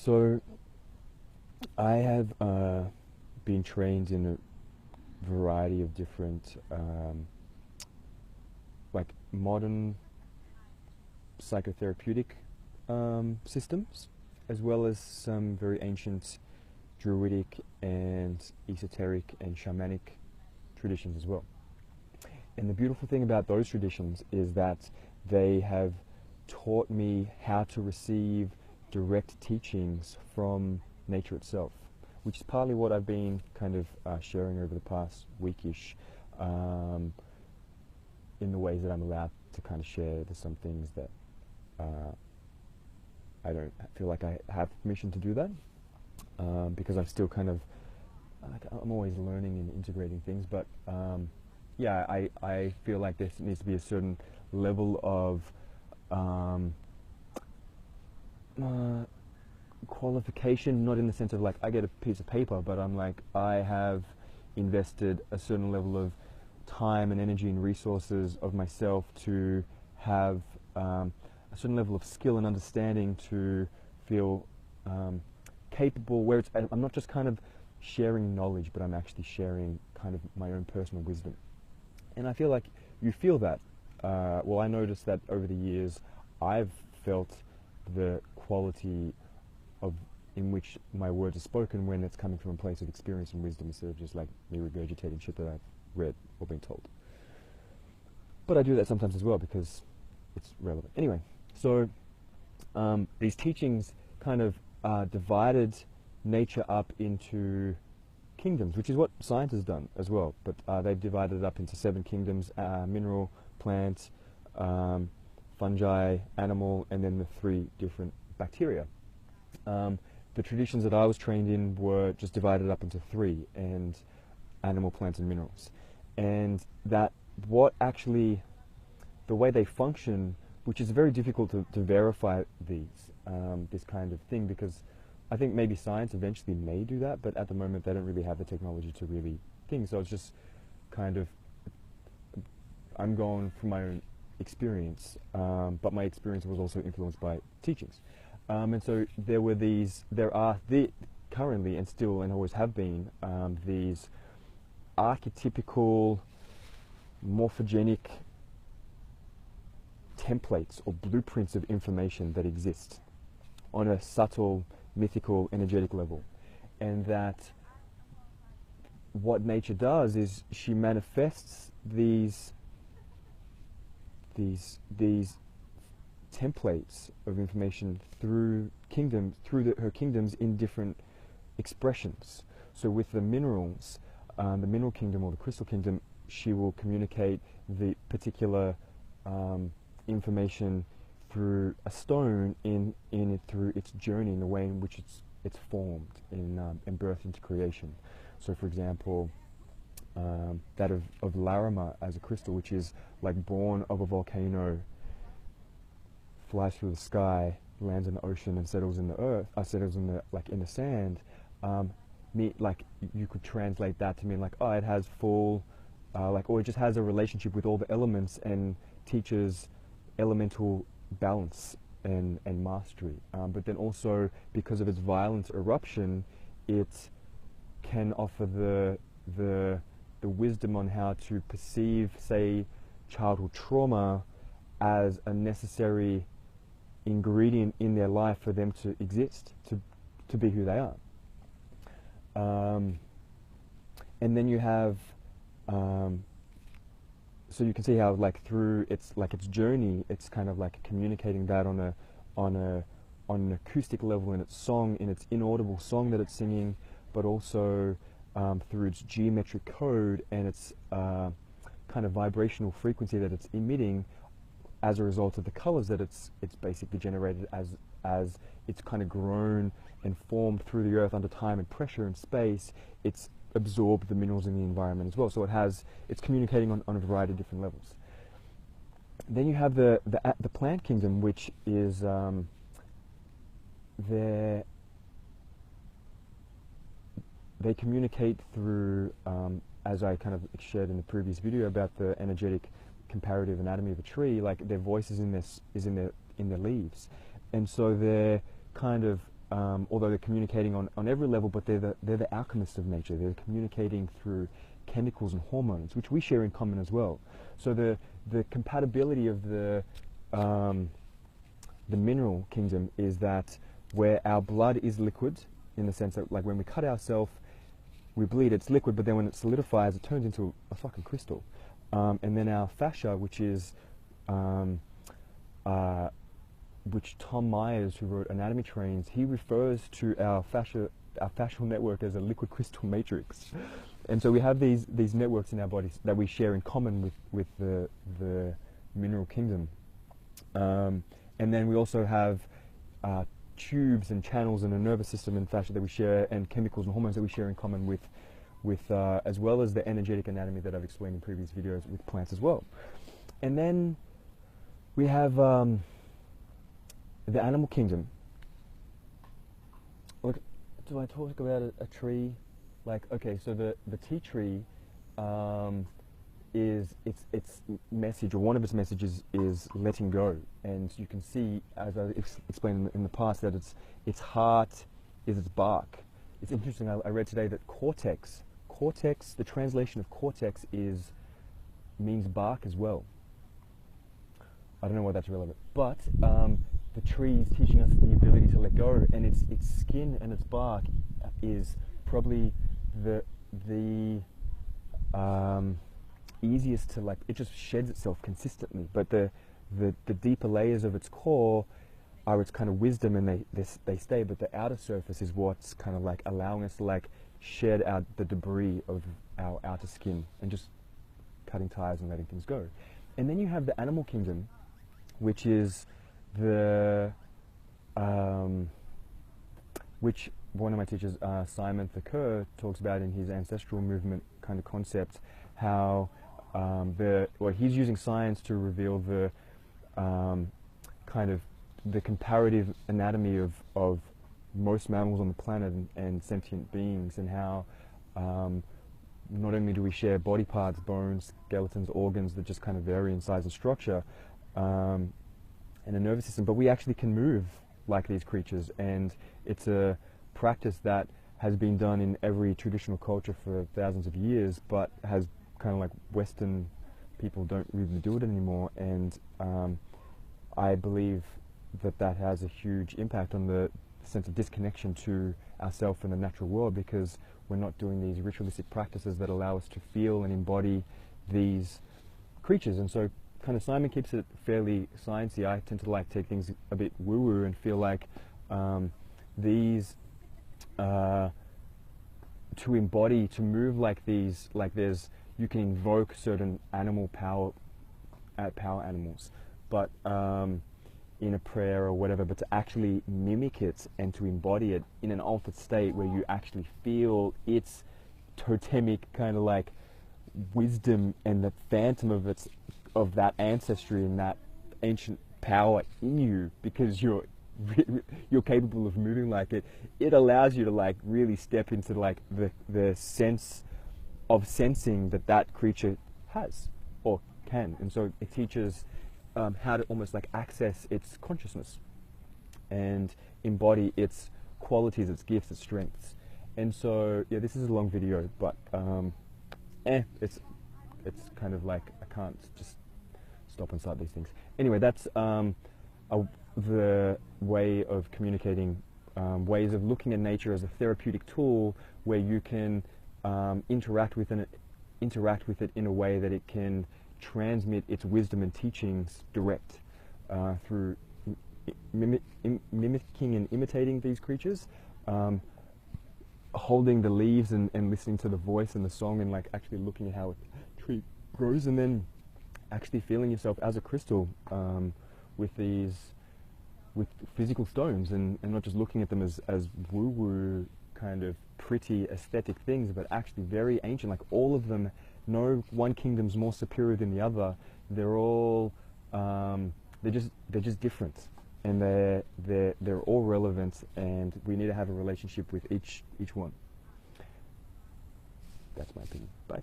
So I have been trained in a variety of different like modern psychotherapeutic systems, as well as some very ancient druidic and esoteric and shamanic traditions as well. And the beautiful thing about those traditions is that they have taught me how to receive direct teachings from nature itself, which is partly what I've been kind of sharing over the past weekish, in the ways that I'm allowed to kind of share. There's some things that I don't feel like I have permission to do that, because I'm still kind of, I'm always learning and integrating things, but yeah, I feel like there needs to be a certain level of qualification, not in the sense of like I get a piece of paper, but I'm like, I have invested a certain level of time and energy and resources of myself to have a certain level of skill and understanding to feel capable, where it's, I'm not just kind of sharing knowledge, but I'm actually sharing kind of my own personal wisdom. And I feel like you feel that. Well, I noticed that over the years I've felt the quality of in which my words are spoken when it's coming from a place of experience and wisdom, instead of just like me regurgitating shit that I've read or been told. But I do that sometimes as well because it's relevant. Anyway, so these teachings kind of divided nature up into kingdoms, which is what science has done as well, but they've divided it up into 7 kingdoms: mineral, plant, fungi, animal, and then the 3 different bacteria. The traditions that I was trained in were just divided up into 3, and animal, plants, and minerals. And that what actually, the way they function, which is very difficult to verify these, this kind of thing, because I think maybe science eventually may do that, but at the moment they don't really have the technology to really think. So it's just kind of, I'm going from my own experience, but my experience was also influenced by teachings. And so there are currently, and still and always have been, these archetypical, morphogenic templates or blueprints of information that exist on a subtle, mythical, energetic level. And that what nature does is she manifests these templates of information through her kingdoms in different expressions. So with the minerals, the mineral kingdom or the crystal kingdom, she will communicate the particular information through a stone through its journey, in the way in which it's formed and birthed into creation. So for example, that of Larimar as a crystal, which is like born of a volcano, flies through the sky, lands in the ocean, and settles in the earth, settles in the sand. Like you could translate that to mean like, oh, it has full, or it just has a relationship with all the elements and teaches elemental balance and mastery. But then also, because of its violent eruption, it can offer the wisdom on how to perceive, say, childhood trauma as a necessary ingredient in their life for them to exist, to be who they are. And then you have, so you can see how like through its journey, it's kind of like communicating that on an acoustic level in its song, in its inaudible song that it's singing, but also through its geometric code and its kind of vibrational frequency that it's emitting as a result of the colors that it's basically generated as it's kind of grown and formed through the earth under time and pressure and space. It's absorbed the minerals in the environment as well. So it's communicating on a variety of different levels. Then you have the plant kingdom, which is they communicate through, as I kind of shared in the previous video about the energetic comparative anatomy of a tree, like their voice is in their leaves, and so they're kind of although they're communicating on every level, but they're the alchemists of nature. They're communicating through chemicals and hormones, which we share in common as well. So the compatibility of the mineral kingdom is that where our blood is liquid, in the sense that like when we cut ourselves, we bleed, it's liquid, but then when it solidifies, it turns into a fucking crystal. And then our fascia, which is which Tom Myers, who wrote Anatomy Trains, he refers to our fascial network as a liquid crystal matrix. And so we have these networks in our bodies that we share in common with the mineral kingdom. And then we also have tubes and channels and a nervous system and fascia that we share, and chemicals and hormones that we share in common with as well as the energetic anatomy that I've explained in previous videos with plants as well. And then we have the animal kingdom. Look, do I talk about a tree? Like, okay, so the tea tree is its message, or one of its messages, is letting go. And you can see, as I explained in the past, that its heart is its bark. It's interesting, I read today that cortex, the translation of cortex means bark as well. I don't know why that's relevant, but the tree is teaching us the ability to let go, and its skin and its bark is probably the easiest to, like, it just sheds itself consistently, but the deeper layers of its core are its kind of wisdom, and they stay, but the outer surface is what's kind of like allowing us to like shed out the debris of our outer skin and just cutting ties and letting things go. And then you have the animal kingdom, which is which one of my teachers, Simon Thakur, talks about in his ancestral movement kind of concept, how he's using science to reveal the kind of the comparative anatomy of most mammals on the planet and sentient beings, and how not only do we share body parts, bones, skeletons, organs that just kind of vary in size and structure, and a nervous system, but we actually can move like these creatures, and it's a practice that has been done in every traditional culture for thousands of years, but has kind of like Western people don't really do it anymore, and I believe that has a huge impact on the sense of disconnection to ourselves and the natural world, because we're not doing these ritualistic practices that allow us to feel and embody these creatures. And so kind of Simon keeps it fairly sciencey. I tend to like take things a bit woo-woo and feel like these to embody, to move like these, like you can invoke certain animal power animals, but in a prayer or whatever, but to actually mimic it and to embody it in an altered state where you actually feel its totemic kind of like wisdom and the phantom of that ancestry and that ancient power in you, because you're capable of moving like it. It allows you to like really step into like the sense of sensing that creature has or can, and so it teaches how to almost like access its consciousness and embody its qualities, its gifts, its strengths. And so yeah, this is a long video, but it's kind of like I can't just stop and start these things. Anyway, that's the way of communicating, ways of looking at nature as a therapeutic tool where you can interact with it in a way that it can transmit its wisdom and teachings direct through mimicking and imitating these creatures, holding the leaves and listening to the voice and the song, and like actually looking at how a tree grows, and then actually feeling yourself as a crystal with physical stones, and not just looking at them as woo-woo kind of pretty aesthetic things, but actually very ancient. Like all of them, no one kingdom's more superior than the other. They're all they're just different, and they're all relevant, and we need to have a relationship with each one. That's my opinion. Bye.